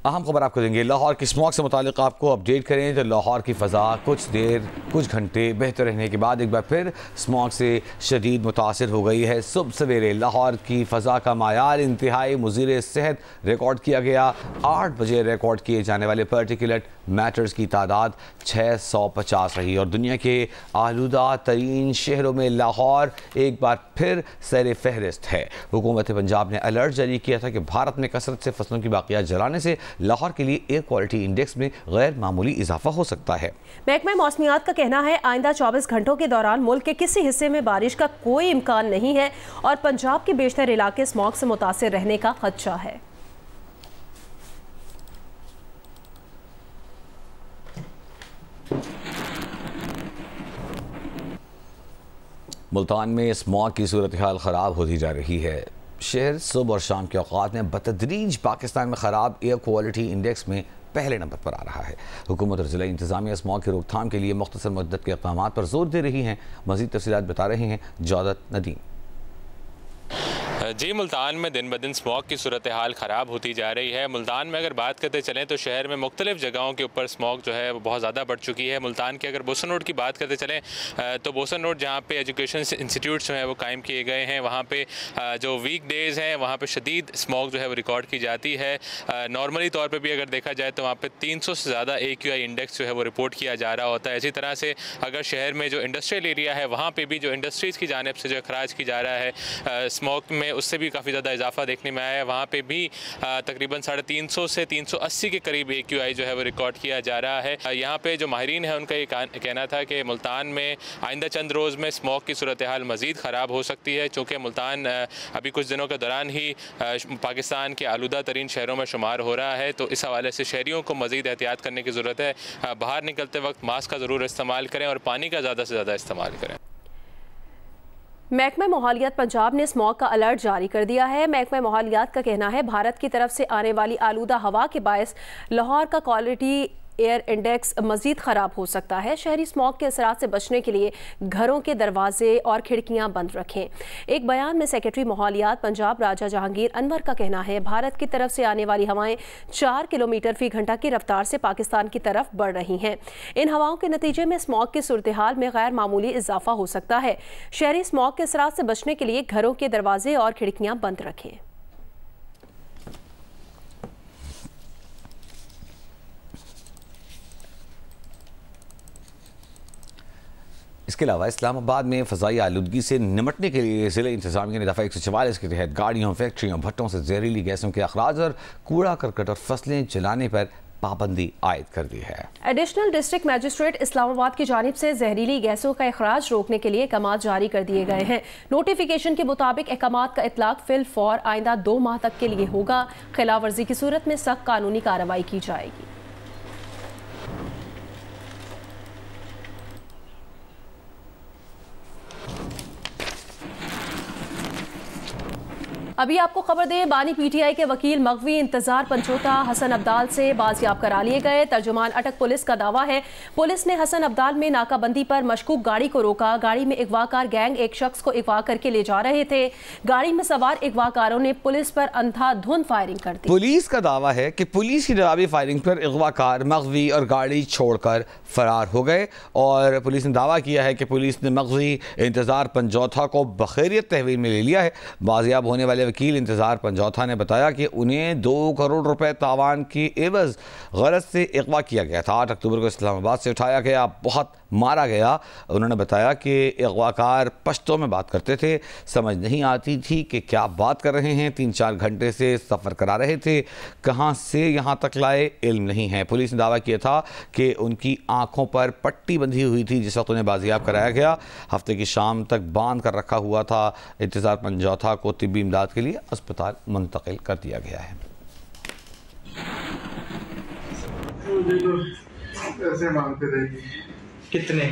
अहम खबर आपको देंगे। लाहौर की स्मॉग से मुतालिक आपको अपडेट करें तो लाहौर की फ़ज़ा कुछ घंटे बेहतर रहने के बाद एक बार फिर स्मॉग से शदीद मुतासर हो गई है। सुबह सवेरे लाहौर की फ़ज़ा का मायार इंतहाई मुज़ीर सेहत रिकॉर्ड किया गया। 8 बजे रिकॉर्ड किए जाने वाले पार्टिकुलेट मैटर्स की तादाद 650 रही और दुनिया के आलूदा तरीन शहरों में लाहौर एक बार फिर सर फहरिस्त है। हुकूमत पंजाब ने अलर्ट जारी किया था कि भारत में कसरत से फसलों की बाक़ियात जलाने से लाहौर के लिए एयर क्वालिटी इंडेक्स में गैर मामूली इजाफा हो सकता है। महकमा मौसमियात का कहना है आइंदा 24 घंटों के दौरान मुल्क के किसी हिस्से में बारिश का कोई इम्कान नहीं है और पंजाब के बेशतर इलाके स्मॉग से मुतासिर रहने का खदशा है। मुल्तान में स्मॉग की सूरत हाल ख़राब होती जा रही है। शहर सुबह और शाम के औक़ात में बतदरीज पाकिस्तान में ख़राब एयर क्वालिटी इंडेक्स में पहले नंबर पर आ रहा है। हुकूमत और ज़िला इंतज़ामिया स्मॉग की रोकथाम के लिए मुख्तसर मुद्दत के इक़दाम पर जोर दे रही हैं। मज़ीद तफ़सीलात बता रहे हैं जौदत नदीम। जी, मुल्तान में दिन ब दिन स्मॉग की सूरत हाल ख़राब होती जा रही है। मुल्तान में अगर बात करते चलें तो शहर में मुख्तलिफ जगहों के ऊपर स्मॉग जो है वो बहुत ज़्यादा बढ़ चुकी है। मुल्तान के अगर बोसन रोड की बात करते चलें तो बोसन रोड जहाँ पे एजुकेशन इंस्टीट्यूट्स जो है वो कायम किए गए हैं, वहाँ पे जो वीक डेज़ हैं वहाँ पे शदीद स्मॉग जो है वो रिकॉर्ड की जाती है। नॉर्मली तौर पर भी अगर देखा जाए तो वहाँ पर 300 से ज़्यादा AQI इंडेक्स जो है वो रिपोर्ट किया जा रहा होता है। इसी तरह से अगर शहर में जो इंडस्ट्रियल एरिया है वहाँ पर भी जो इंडस्ट्रीज़ की जानिब से जो अखराज की जा रहा है स्मॉग में, उससे भी काफ़ी ज़्यादा इजाफा देखने में आया है। वहाँ पे भी तकरीबन 350 से 380 के करीब AQI जो है वो रिकॉर्ड किया जा रहा है। यहाँ पे जो माहिरीन है उनका ये कहना था कि मुल्तान में आइंदा चंद रोज़ में स्मॉग की सूरत हाल मज़ीद ख़राब हो सकती है, चूँकि मुल्तान अभी कुछ दिनों के दौरान ही पाकिस्तान के आलूदा तरीन शहरों में शुमार हो रहा है। तो इस हवाले से शहरियों को मज़ीद एहतियात करने की ज़रूरत है। बाहर निकलते वक्त मास्क का ज़रूर इस्तेमाल करें और पानी का ज़्यादा से ज़्यादा इस्तेमाल करें। महकमा माहौलियात पंजाब ने स्मॉग का अलर्ट जारी कर दिया है। महकमा माहौलियात का कहना है भारत की तरफ से आने वाली आलूदा हवा के बायस लाहौर का क्वालिटी एयर इंडेक्स मज़ीद ख़राब हो सकता है। शहरी स्मॉग के असरात से बचने के लिए घरों के दरवाजे और खिड़कियां बंद रखें। एक बयान में सेक्रेटरी माहौलियात पंजाब राजा जहांगीर अनवर का कहना है भारत की तरफ से आने वाली हवाएं 4 किलोमीटर फी घंटा की रफ्तार से पाकिस्तान की तरफ बढ़ रही हैं। इन हवाओं के नतीजे में स्मॉग की सूरत हाल में गैर मामूली इजाफा हो सकता है। शहरी स्मॉग के असरात से बचने के लिए घरों के दरवाजे और खिड़कियां बंद रखें। इसके अलावा इस्लामाबाद में फ़ज़ाई आलूदगी से निमटने के लिए ज़िला इंतज़ामिया ने दफ़ा 144 के तहत गाड़ियों, फैक्ट्रियों, भट्टों से जहरीली गैसों के अखराज और कूड़ा करकट और फसलें जलाने पर पाबंदी आयद कर दी है। एडिशनल डिस्ट्रिक्ट मजिस्ट्रेट इस्लामाबाद की जानिब से जहरीली गैसों का अखराज रोकने के लिए अहकाम जारी कर दिए गए हैं। नोटिफिकेशन के मुताबिक अहकाम का इतलाक फिल फौर आइंदा 2 माह तक के लिए होगा। खिलाफ वर्जी की सूरत में सख्त कानूनी कार्रवाई की जाएगी। अभी आपको खबर दें, बानी PTI के वकील मगवी इंतजार पंचोता हसन अब्दाल से बाजियाब करा लिए गए। तर्जुमान अटक पुलिस का दावा है पुलिस ने हसन अब्दाल में नाकाबंदी पर मशकूक गाड़ी को रोका। गाड़ी में अगवाकार गैंग एक शख्स को अगवा करके ले जा रहे थे। गाड़ी में सवार अगवाकारों ने पुलिस पर अंधाधुंध फायरिंग कर दी। पुलिस का दावा है कि पुलिस की जवाबी फायरिंग पर अगवाकार मगवी और गाड़ी छोड़कर फरार हो गए और पुलिस ने दावा किया है कि पुलिस ने मगवी इंतजार पंचौथा को बखैरियत तहवील में ले लिया है। बाजियाब होने वाले वकील इंतजार पंचौथा ने बताया कि उन्हें 2 करोड़ रुपए तावान की एवज गलत से अगवा किया गया था। 8 अक्टूबर को इस्लामाबाद से उठाया गया, बहुत मारा गया। उन्होंने बताया कि अगवाकार पश्तो में बात करते थे, समझ नहीं आती थी कि क्या बात कर रहे हैं। 3-4 घंटे से सफ़र करा रहे थे, कहाँ से यहाँ तक लाए इल्म नहीं है। पुलिस ने दावा किया था कि उनकी आंखों पर पट्टी बंधी हुई थी जिस वक्त उन्हें बाजियाब कराया गया। हफ्ते की शाम तक बांध कर रखा हुआ था। इंतजार पंचौथा को तिब्बी इमदाद के लिए अस्पताल मुंतकिल कर दिया गया है। ऐसे मांगते रहेगी। कितने?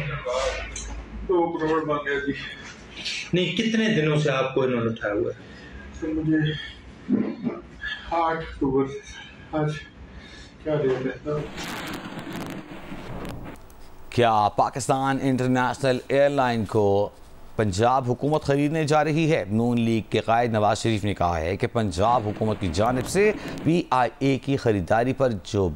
2 करोड़ मांगे जी। नहीं, कितने दिनों से आपको इन्होंने उठाया हुआ है? तो मुझे 8 अक्टूबर आज क्या डेट है? क्या पाकिस्तान इंटरनेशनल एयरलाइन को पंजाब हुकूमत खरीदने जा रही है। नून लीग के कायद नवाज शरीफ ने कहा है कि पंजाब हुकूमत की जानिब से PIA की खरीदारी पर जो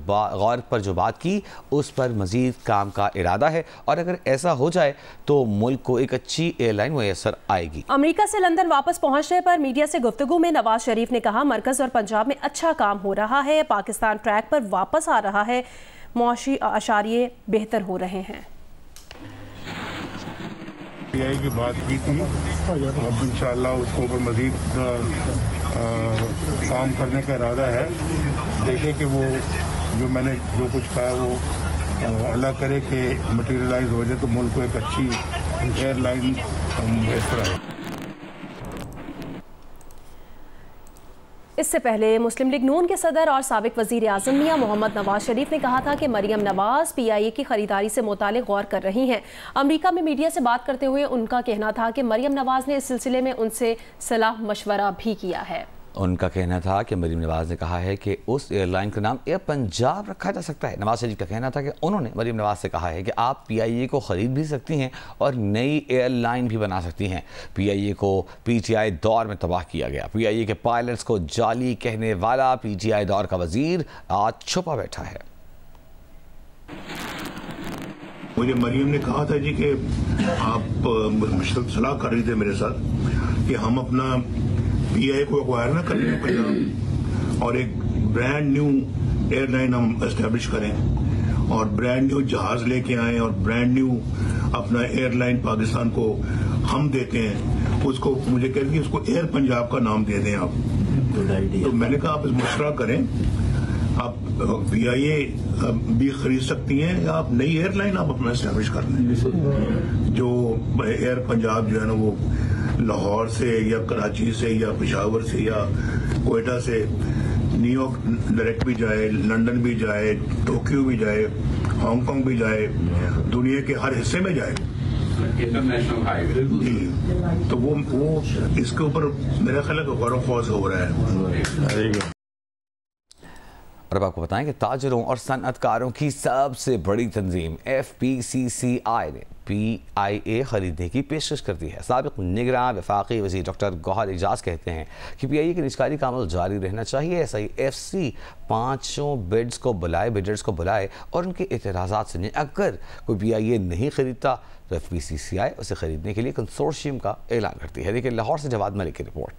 बात की उस पर मजीद काम का इरादा है और अगर ऐसा हो जाए तो मुल्क को एक अच्छी एयरलाइन मुयसर आएगी। अमेरिका से लंदन वापस पहुंचने पर मीडिया से गुफ्तगू में नवाज शरीफ ने कहा, मरकज और पंजाब में अच्छा काम हो रहा है, पाकिस्तान ट्रैक पर वापस आ रहा है, मौशी आशारिये बेहतर हो रहे हैं। PIA की बात की थी, अब इंशाअल्लाह उसको ऊपर मजीद काम करने का इरादा है। देखें कि वो जो मैंने जो कुछ कहा वो अल्लाह करे कि मटीरियलाइज हो जाए तो मुल्क को एक अच्छी एयरलाइन बेहतर है। इससे पहले मुस्लिम लीग नून के सदर और साबिक वजीर आज़म मियां मोहम्मद नवाज शरीफ ने कहा था कि मरियम नवाज PIA की खरीदारी से मुतालिक गौर कर रही हैं। अमेरिका में मीडिया से बात करते हुए उनका कहना था कि मरियम नवाज ने इस सिलसिले में उनसे सलाह मशवरा भी किया है। उनका कहना था कि मरियम नवाज ने कहा है कि उस एयरलाइन का नाम एयर पंजाब रखा जा सकता है। नवाज शरीफ का कहना था कि उन्होंने मरियम नवाज से कहा है कि आप PIA को ख़रीद भी सकती हैं और नई एयरलाइन भी बना सकती हैं। PIA को PTI दौर में तबाह किया गया। PIA के पायलट्स को जाली कहने वाला PTI दौर का वजीर आज छुपा बैठा है। मुझे मरियम ने कहा था जी कि आप सलाह कर रही थे मेरे साथ कि हम अपना PIA को एक्वायर ना करें पंजाब और एक ब्रांड न्यू एयरलाइन हम एस्टेब्लिश करें और ब्रांड न्यू जहाज लेके आए और ब्रांड न्यू अपना एयरलाइन पाकिस्तान को हम देते हैं। उसको मुझे कहते हैं उसको एयर पंजाब का नाम दे दें आप। तो मैंने कहा आप इस मशवरा करें, आप PIA भी खरीद सकती हैं या आप नई एयरलाइन आप अपना एस्टेब्लिश कर लें। जो एयर पंजाब जो है ना वो लाहौर से या कराची से या पेशावर से या कोयटा से न्यूयॉर्क डायरेक्ट भी जाए, लंदन भी जाए, टोक्यो भी जाए, हांगकांग भी जाए, दुनिया के हर हिस्से में जाए इंटरनेशनल हाईवे जी। तो वो इसके ऊपर मेरा ख्याल है गौर ख्वास हो रहा है। और अब आपको बताएं कि ताजरों और सनअतकारों की सबसे बड़ी तंजीम FPCCI ने PIA खरीदने की पेशकश कर दी है। साबिक निगरां वफाकी वज़ीर डॉक्टर गौहर एजाज कहते हैं कि PIA की निजकारी का अमल जारी रहना चाहिए। SIFC पाँचों बिडर्स को बुलाए और उनके एतराज़ात सुने। अगर कोई PIA नहीं खरीदता तो FPCCI उसे खरीदने के लिए कंसोर्शियम का ऐलान करती है। देखिए लाहौर से जवाद मलिक की रिपोर्ट।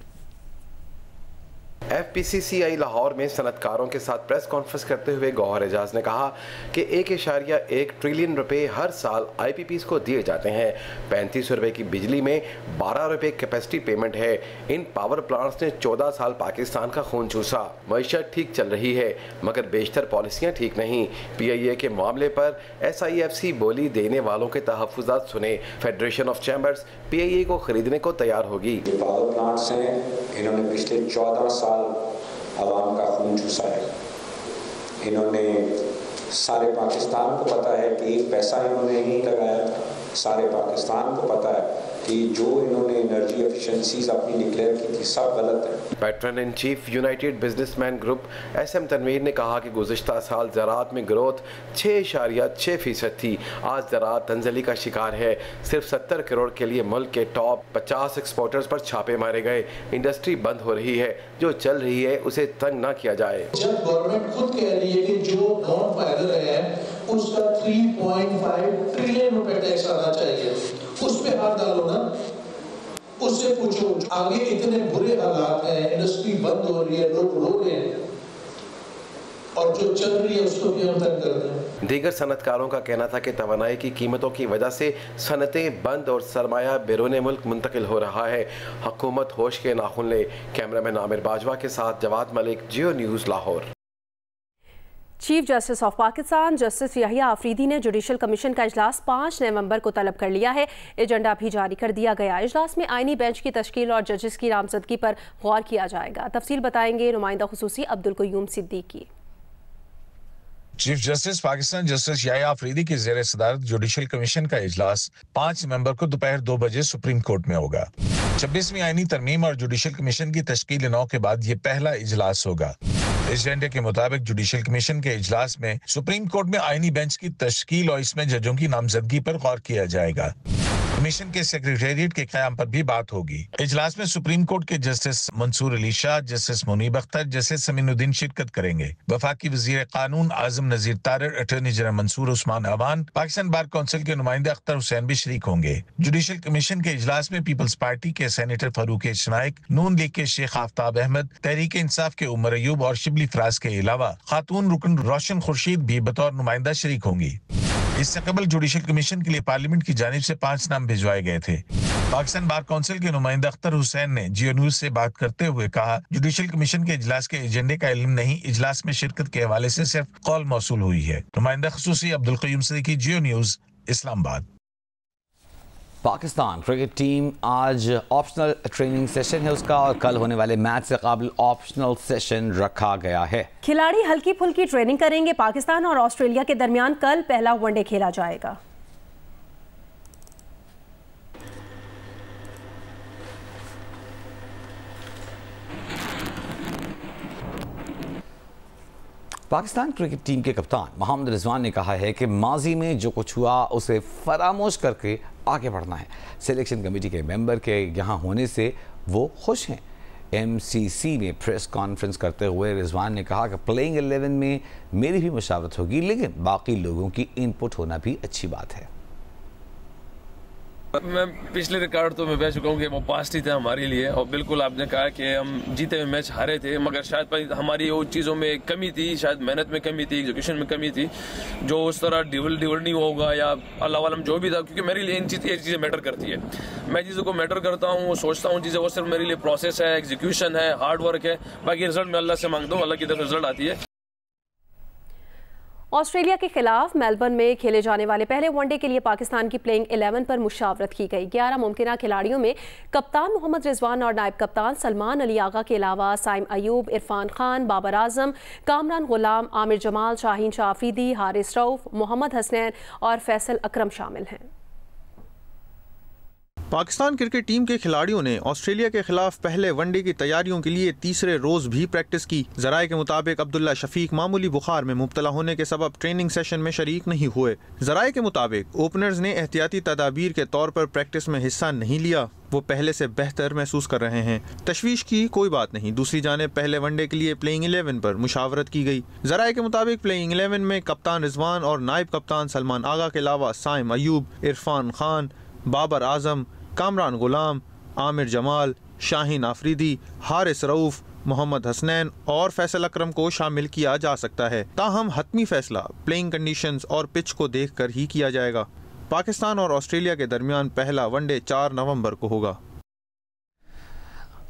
FPCCI लाहौर में सनतकारों के साथ प्रेस कॉन्फ्रेंस करते हुए गौहर एजाज ने कहा कि 1.1 ट्रिलियन रुपए हर साल IPPs को दिए जाते हैं। 35 रुपए की बिजली में 12 रुपए कैपेसिटी पेमेंट है। इन पावर प्लांट्स ने 14 साल पाकिस्तान का खून चूसा। मईशत ठीक चल रही है मगर बेशतर पॉलिसियाँ ठीक नहीं। PIA के मामले पर SIFC बोली देने वालों के तहफ़्फ़ुज़ात सुने। फेडरेशन ऑफ चैम्बर्स PIA को खरीदने को तैयार होगी। पावर प्लांट्स हैं, इन्होंने पिछले 14 साल आवाम का खून चूसा है। इन्होंने सारे पाकिस्तान को पता है कि एक पैसा इन्होंने नहीं लगाया था। सारे पाकिस्तान को पता है कि जो इन्होंने एनर्जी एफिशिएंसीज अपनी डिक्लेयर की थी सब गलत है। Patron in chief united businessman group SM Tanveer ने कहा कि गुज़िश्ता साल ज़राअत में ग्रोथ 6.6% थी। आज ज़राअत तंजली का शिकार है। सिर्फ 70 करोड़ के लिए मुल्क के टॉप 50 एक्सपोर्टर्स पर छापे मारे गए। इंडस्ट्री बंद हो रही है। जो चल रही है उसे तंग ना किया जाए। जब गवर्नमेंट खुद कह रही है कि जो नॉन फाइबर है उसका 3.5 ट्रिलियन रुपए टैक्स आना चाहिए, उस पे हाथ डालो ना, उससे पूछो। आगे इतने बुरे हालात हैं, इंडस्ट्री बंद हो रही है, लोग रो रहे हैं और जो चल रही है उसको भी हम तंग कर दें। दीगर सनतकारों का कहना था कि तवानाई की कीमतों की वजह से सनतें बंद और सरमाया बैरून मुल्क मुंतकिल हो रहा है। हुकूमत होश के नाखुन ले। कैमरामैन आमिर बाजवा के साथ Jawad Malik, Geo News Lahore. Chief justice of Pakistan justice Yahya Afridi ने जुडिशल कमीशन का इजलास 5 नवंबर को तलब कर लिया है। एजेंडा भी जारी कर दिया गया। इजलास में आईनी बेंच की तश्कील और जजेस की नामजदगी पर गौर किया जाएगा। तफसील बताएंगे नुमाइंदा खुसूसी Abdul Qayyum Siddiqui. Chief justice Pakistan justice Yahya Afridi की ज़ेर सदारत जुडिशल कमीशन का इजलास 5 नवंबर को दोपहर 2 बजे सुप्रीम कोर्ट में होगा। 26वीं आईनी तरमीम और जुडिशल कमीशन की तश्कील 9 के बाद ये पहला इजलास होगा। एजेंडे के मुताबिक जुडिशल कमीशन के इजलास में सुप्रीम कोर्ट में आईनी बेंच की तश्कील और इसमें जजों की नामजदगी पर गौर किया जाएगा। कमीशन के सेक्रेटेरिएट के क़याम पर भी बात होगी। इजलास में सुप्रीम कोर्ट के justice Mansoor Ali Shah, justice Munib Akhtar, justice Saminuddin शिरकत करेंगे। वफाकी वजीर कानून Azam Nazir Tarar, attorney general Mansoor Usman Awan, Pakistan bar council के नुमाइंदे अख्तर हुसैन भी शरीक होंगे। जुडिशल कमीशन के इजलास में पीपल्स पार्टी के सेनेटर फारूक इशनाइक, नून लीग के शेख आफ्ताब अहमद, तहरीक इंसाफ के उमर अयूब और शिबली फराज के अलावा खातून रुकन रोशन खुर्शीद भी बतौर नुमाइंदा शरीक होंगी। इससे कबल जुडिशल कमीशन के लिए पार्लियामेंट की जानिब से 5 नाम भिजवाए गए थे। पाकिस्तान बार काउंसिल के नुमाइंदा अख्तर हुसैन ने जियो न्यूज से बात करते हुए कहा, जुडिशल कमीशन के इजलास के एजेंडे का इल्म नहीं, इजलास में शिरकत के हवाले से सिर्फ कॉल मौसूल हुई है। नुमाइंदा खसूसी अब्दुल क़य्यूम सिद्दीकी, जियो न्यूज, इस्लामाबाद। पाकिस्तान क्रिकेट टीम आज ऑप्शनल ट्रेनिंग सेशन है उसका, और कल होने वाले मैच से काबिल ऑप्शनल सेशन रखा गया है। खिलाड़ी हल्की फुल्की ट्रेनिंग करेंगे। पाकिस्तान और ऑस्ट्रेलिया के दरमियान कल पहला वनडे खेला जाएगा। पाकिस्तान क्रिकेट टीम के कप्तान मोहम्मद रिजवान ने कहा है कि माजी में जो कुछ हुआ उसे फरामोश करके आगे बढ़ना है। सिलेक्शन कमेटी के मेंबर के यहाँ होने से वो खुश हैं। MCC में प्रेस कॉन्फ्रेंस करते हुए रिजवान ने कहा कि प्लेइंग 11 में मेरी भी मुशावरत होगी, लेकिन बाकी लोगों की इनपुट होना भी अच्छी बात है। मैं पिछले रिकॉर्ड तो मैं कह चुका हूँ कि वो पास्ट ही था हमारे लिए, और बिल्कुल आपने कहा कि हम जीते हुए मैच हारे थे, मगर शायद हमारी वो चीज़ों में कमी थी, शायद मेहनत में कमी थी, एग्जीक्यूशन में कमी थी, जो उस तरह डिवल नहीं होगा या अल्लाह वालम जो भी था, क्योंकि मेरे लिए ये चीज़ें मैटर करती है। मैं चीज़ों को मैटर करता हूँ, सोचता हूँ चीज़ें, वो सिर्फ मेरे लिए प्रोसेस है, एग्जीक्यूशन है, हार्ड वर्क है, बाकी रिजल्ट मैं अल्लाह से मांगता हूँ, अल्लाह की तरफ रिजल्ट आती है। ऑस्ट्रेलिया के खिलाफ मेलबर्न में खेले जाने वाले पहले वनडे के लिए पाकिस्तान की प्लेइंग 11 पर मुशावरत की गई। 11 मुमकिना खिलाड़ियों में कप्तान मोहम्मद रिजवान और नायब कप्तान सलमान अली आगा के अलावा साइम अयूब, इरफान खान, बाबर आजम, कामरान गुलाम, आमिर जमाल, शाहीन शाह अफरीदी, हारिस रऊफ, मोहम्मद हसनैन और फैसल अकरम शामिल हैं। पाकिस्तान क्रिकेट टीम के खिलाड़ियों ने ऑस्ट्रेलिया के खिलाफ पहले वनडे की तैयारियों के लिए तीसरे रोज भी प्रैक्टिस की। जराये के मुताबिक अब्दुल्ला शफीक मामूली बुखार में मुब्तला होने के सबब ट्रेनिंग सेशन में शरीक नहीं हुए। जराये के मुताबिक ओपनर्स ने एहतियाती तदाबीर के तौर पर प्रैक्टिस में हिस्सा नहीं लिया, वो पहले से बेहतर महसूस कर रहे हैं। तशवीश की कोई बात नहीं। दूसरी जानिब पहले वनडे के लिए प्लेइंग 11 पर मुशावरत की गई। जराये के मुताबिक प्लेइंग 11 में कप्तान रिजवान और नायब कप्तान सलमान आगा के अलावा साइम अयूब, इरफान खान, बाबर आजम, कामरान गुलाम, आमिर जमाल, शाहीन आफरीदी, हारिस रऊफ, मोहम्मद हसनैन और फैसल अकरम को शामिल किया जा सकता है। ताहम हतमी फैसला प्लेइंग कंडीशंस और पिच को देखकर ही किया जाएगा। पाकिस्तान और ऑस्ट्रेलिया के दरमियान पहला वनडे 4 नवंबर को होगा।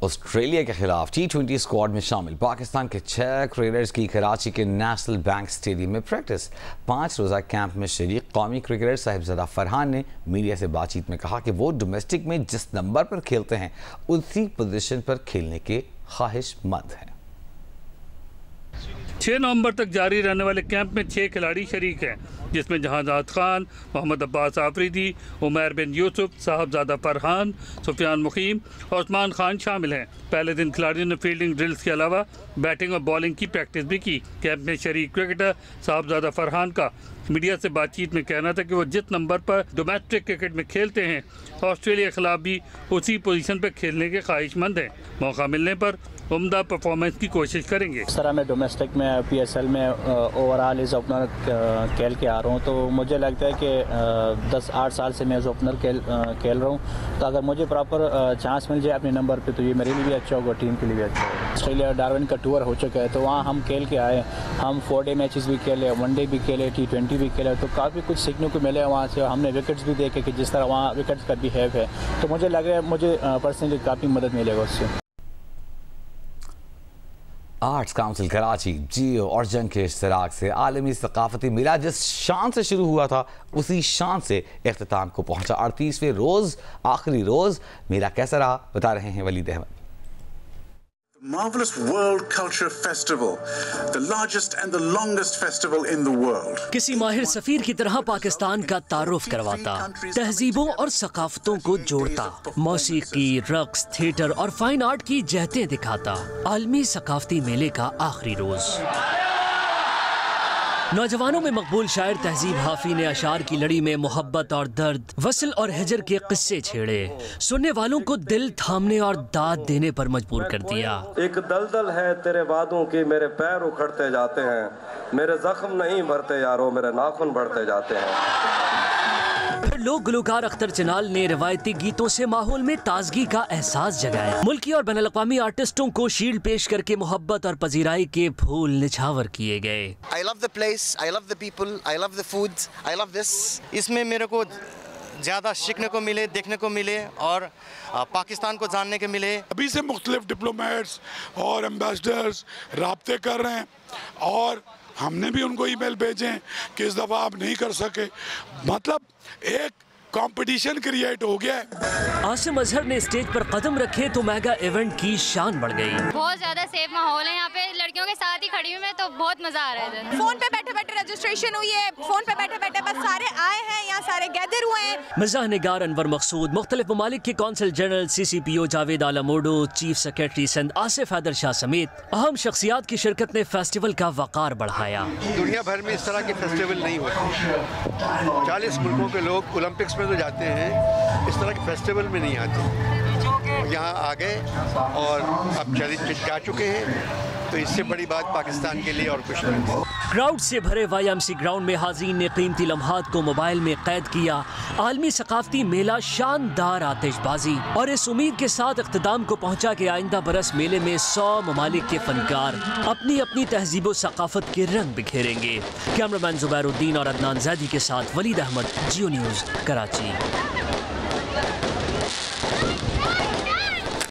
ऑस्ट्रेलिया के खिलाफ T20 स्क्वाड में शामिल पाकिस्तान के 6 क्रिकेटर्स की कराची के नेशनल बैंक स्टेडियम में प्रैक्टिस। 5 रोज़ा कैंप में शरीक कौमी क्रिकेटर साहिबजादा फरहान ने मीडिया से बातचीत में कहा कि वो डोमेस्टिक में जिस नंबर पर खेलते हैं उसी पोजीशन पर खेलने के ख्वाहिशमंद हैं। 6 नवंबर तक जारी रहने वाले कैंप में 6 खिलाड़ी शरीक हैं, जिसमें जहांजाद खान, मोहम्मद अब्बास आफरीदी, उमैर बिन यूसुफ, साहबजादा फरहान, सुफियान मुकीम और उस्मान खान शामिल हैं। पहले दिन खिलाड़ियों ने फील्डिंग ड्रिल्स के अलावा बैटिंग और बॉलिंग की प्रैक्टिस भी की। कैंप में शरीक क्रिकेटर साहबजादा फरहान का मीडिया से बातचीत में कहना था कि वो जिस नंबर पर डोमेस्टिक क्रिकेट में खेलते हैं ऑस्ट्रेलिया के खिलाफ भी उसी पोजीशन पर खेलने के ख्वाहिशमंद हैं। मौका मिलने पर उम्दा परफॉर्मेंस की कोशिश करेंगे। इस तरह मैं डोमेस्टिक में PSL में ओवरऑल एज ओपनर खेल के आ रहा हूँ, तो मुझे लगता है कि 10-8 साल से मैं एज ओपनर खेल रहा हूँ, तो अगर मुझे प्रॉपर चांस मिल जाए अपने नंबर पे तो ये मेरे लिए भी अच्छा होगा, टीम के लिए भी अच्छा होगा। ऑस्ट्रेलिया डार्विन का टूर हो चुका है, तो वहाँ हम खेल के आए, हम 4 डे मैचेस भी खेले, वनडे भी खेले, T20 भी खेले, तो काफ़ी कुछ सीखने को मिले वहाँ से। हमने विकेट्स भी देखे कि जिस तरह वहाँ विकेट्स का बिहेव है, तो मुझे लग रहा है मुझे पर्सनली काफ़ी मदद मिलेगा उससे। आर्ट्स काउंसिल कराची जियो और जंग के इश्तराक से आलमी सकाफती मेला जिस शान से शुरू हुआ था उसी शान से इख्तिताम को पहुंचा। 38वें रोज़ आखिरी रोज़ मेला कैसा रहा बता रहे हैं Waleed Ahmad. Marvelous World Culture Festival, the largest and the longest festival in the world. किसी माहिर सफीर की तरह पाकिस्तान का तारुफ करवाता, तहजीबों और सकाफतों को जोड़ता, मौसीकी, रक्स, थिएटर और फाइन आर्ट की जहतें दिखाता। आलमी सकाफती मेले का आखिरी रोज नौजवानों में मकबूल शायर तहजीब हाफी ने अशार की लड़ी में मोहब्बत और दर्द, वसल और हिजर के किस्से छेड़े, सुनने वालों को दिल थामने और दाद देने पर मजबूर कर दिया। एक दलदल है तेरे वादों की, मेरे पैर उखड़ते जाते हैं, मेरे जख्म नहीं भरते यारो, मेरे नाखून बढ़ते जाते हैं। फिर लोग गुलकार अख्तर चिनाल ने रिवायती गीतों से माहौल में ताजगी का एहसास जगाया। मुल्की और बैनुल-अक़वामी आर्टिस्टों को शील्ड पेश करके मोहब्बत और पजीराई के फूल निछावर किए गए। I love the place, I love the people, I love the foods, I love this। इसमें मेरे को ज़्यादा सीखने को मिले, देखने को मिले और पाकिस्तान को जानने के मिले। अभी से मुख्तलिफ डिप्लोमेट्स और एम्बेसडर्स राब्ते कर रहे हैं और हमने भी उनको ईमेल भेजे कि इस दफ़ा आप नहीं कर सके। मतलब एक कंपटीशन क्रिएट हो गया है। आसिम अजहर ने स्टेज पर कदम रखे तो मेगा इवेंट की शान बढ़ गई। बहुत ज्यादा सेफ माहौल है यहाँ पे, लड़कियों के साथ ही खड़ी हूँ मैं, तो बहुत मजा आ रहा है। फोन पे बैठे बैठे रजिस्ट्रेशन हुई है, फोन पे बैठे बैठे बस सारे आए हैं, यहाँ सारे गैदर हुए हैं। मज़ाह निगार अनवर मकसूद, मुख्तलिफ ममालिक के consul general, CCPO Javed Alam ओडो, chief secretary Sindh Asif Haider Shah समेत अहम शख्सियात की शिरकत ने फेस्टिवल का वक़ार बढ़ाया। दुनिया भर में इस तरह के फेस्टिवल नहीं होते। 40 मुल्कों के लोग ओलंपिक्स में तो जाते हैं, इस तरह के फेस्टिवल में नहीं आते। यहाँ आ गए और अब जा चुके हैं, तो इससे बड़ी बात पाकिस्तान के लिए और कुछ नहीं। क्राउड से भरे YMC ग्राउंड में हाज़रीन ने कीमती लम्हात को मोबाइल में कैद किया। आलमी सकाफती मेला शानदार आतिशबाजी और इस उम्मीद के साथ इख्तिताम को पहुंचा कि आइंदा बरस मेले में 100 ममालिक के फनकार अपनी अपनी तहजीब व सकाफत के रंग बिखेरेंगे। कैमरामैन जुबैरुद्दीन और अदनान जैदी के साथ वलीद अहमद, जियो न्यूज़, कराची।